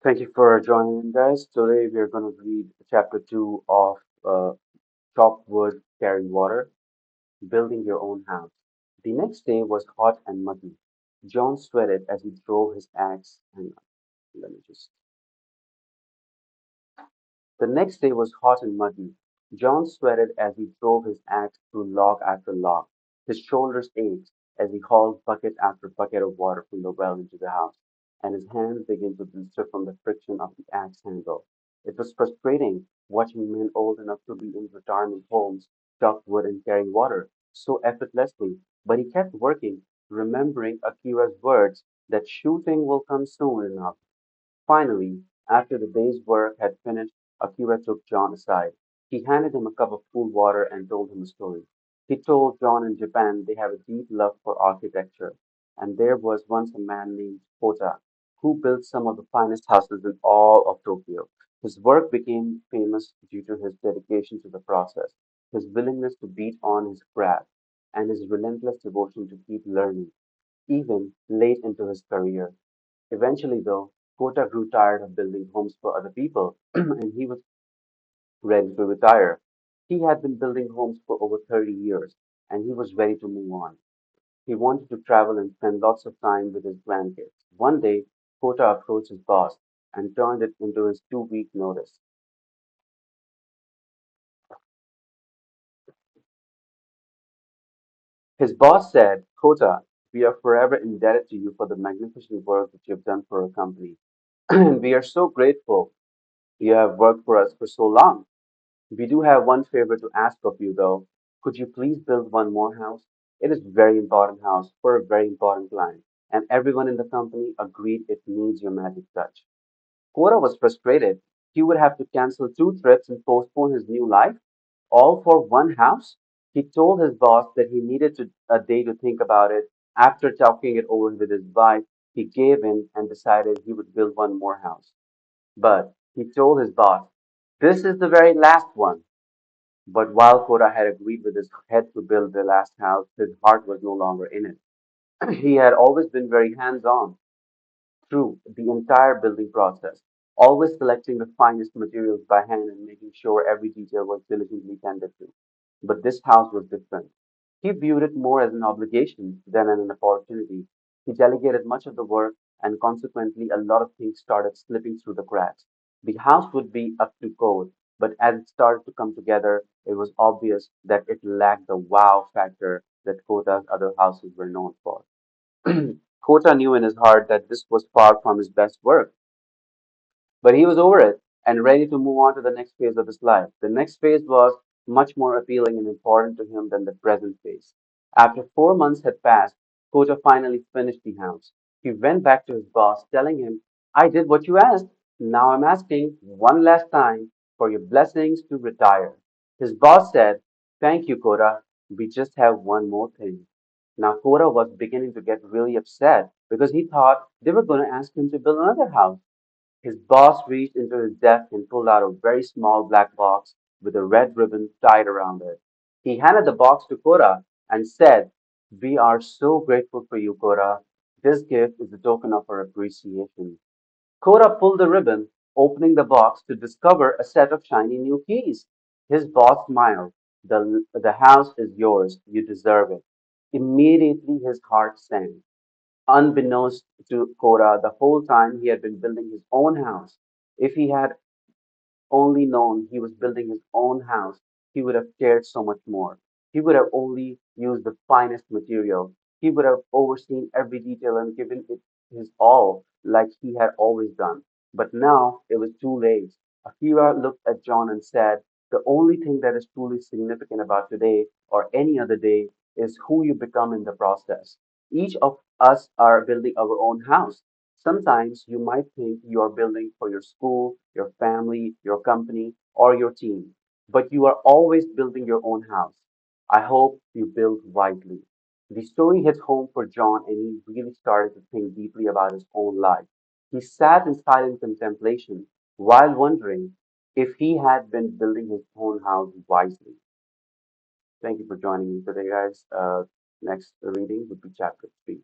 Thank you for joining in, guys. Today we are going to read chapter 2 of uh, Chop Wood, Carry Water, Building Your Own House. The next day was hot and muggy. John sweated as he drove his axe. Hang on, let me just The next day was hot and muggy. John sweated as he drove his axe through log after log. His shoulders ached as he hauled bucket after bucket of water from the well into the house, and his hands began to blister from the friction of the axe handle. It was frustrating watching men old enough to be in retirement homes chop wood and carry water so effortlessly, but he kept working, remembering Akira's words that shooting will come soon enough. Finally, after the day's work had finished, Akira took John aside. He handed him a cup of cool water and told him a story. He told John in Japan they have a deep love for architecture, and there was once a man named Kota who built some of the finest houses in all of Tokyo. His work became famous due to his dedication to the process, his willingness to beat on his craft, and his relentless devotion to keep learning, even late into his career. Eventually, though, Kota grew tired of building homes for other people, and he was ready to retire. He had been building homes for over 30 years, and he was ready to move on. He wanted to travel and spend lots of time with his grandkids. One day, Kota approached his boss and turned it into his 2 week notice. His boss said, Kota, we are forever indebted to you for the magnificent work that you have done for our company. And we are so grateful you have worked for us for so long. We do have one favor to ask of you, though. Could you please build one more house? It is a very important house for a very important client, and everyone in the company agreed it needs your magic touch. Cora was frustrated. He would have to cancel 2 trips and postpone his new life, all for one house. He told his boss that he needed a day to think about it. After talking it over with his wife, he gave in and decided he would build one more house. But he told his boss, this is the very last one. But while Kora had agreed with his head to build the last house, his heart was no longer in it. He had always been very hands on through the entire building process, always selecting the finest materials by hand and making sure every detail was diligently tended to. But this house was different. He viewed it more as an obligation than an opportunity. He delegated much of the work, and consequently, a lot of things started slipping through the cracks. The house would be up to code, but as it started to come together, it was obvious that it lacked the wow factor that Kota's other houses were known for. Kota knew in his heart that this was far from his best work, but he was over it and ready to move on to the next phase of his life. The next phase was much more appealing and important to him than the present phase. After 4 months had passed, Kota finally finished the house. He went back to his boss, telling him, I did what you asked. Now I'm asking one last time for your blessings to retire. His boss said, thank you, Kota. We just have one more thing. Now, Kota was beginning to get really upset because he thought they were going to ask him to build another house. His boss reached into his desk and pulled out a very small black box with a red ribbon tied around it. He handed the box to Kora and said, we are so grateful for you, Kora. This gift is a token of our appreciation. Kora pulled the ribbon, opening the box to discover a set of shiny new keys. His boss smiled. The house is yours. You deserve it. Immediately his heart sank. Unbeknownst to Kora, the whole time he had been building his own house. If he had only known he was building his own house, he would have cared so much more. He would have only used the finest material. He would have overseen every detail and given it his all, like he had always done. But now it was too late. Akira looked at John and said, the only thing that is truly significant about today or any other day is who you become in the process. Each of us are building our own house. Sometimes you might think you are building for your school, your family, your company, or your team, but you are always building your own house. I hope you build wisely. The story hits home for John, and he really started to think deeply about his own life. He sat in silent contemplation while wondering if he had been building his own house wisely. Thank you for joining me today, guys. Next reading would be chapter 3.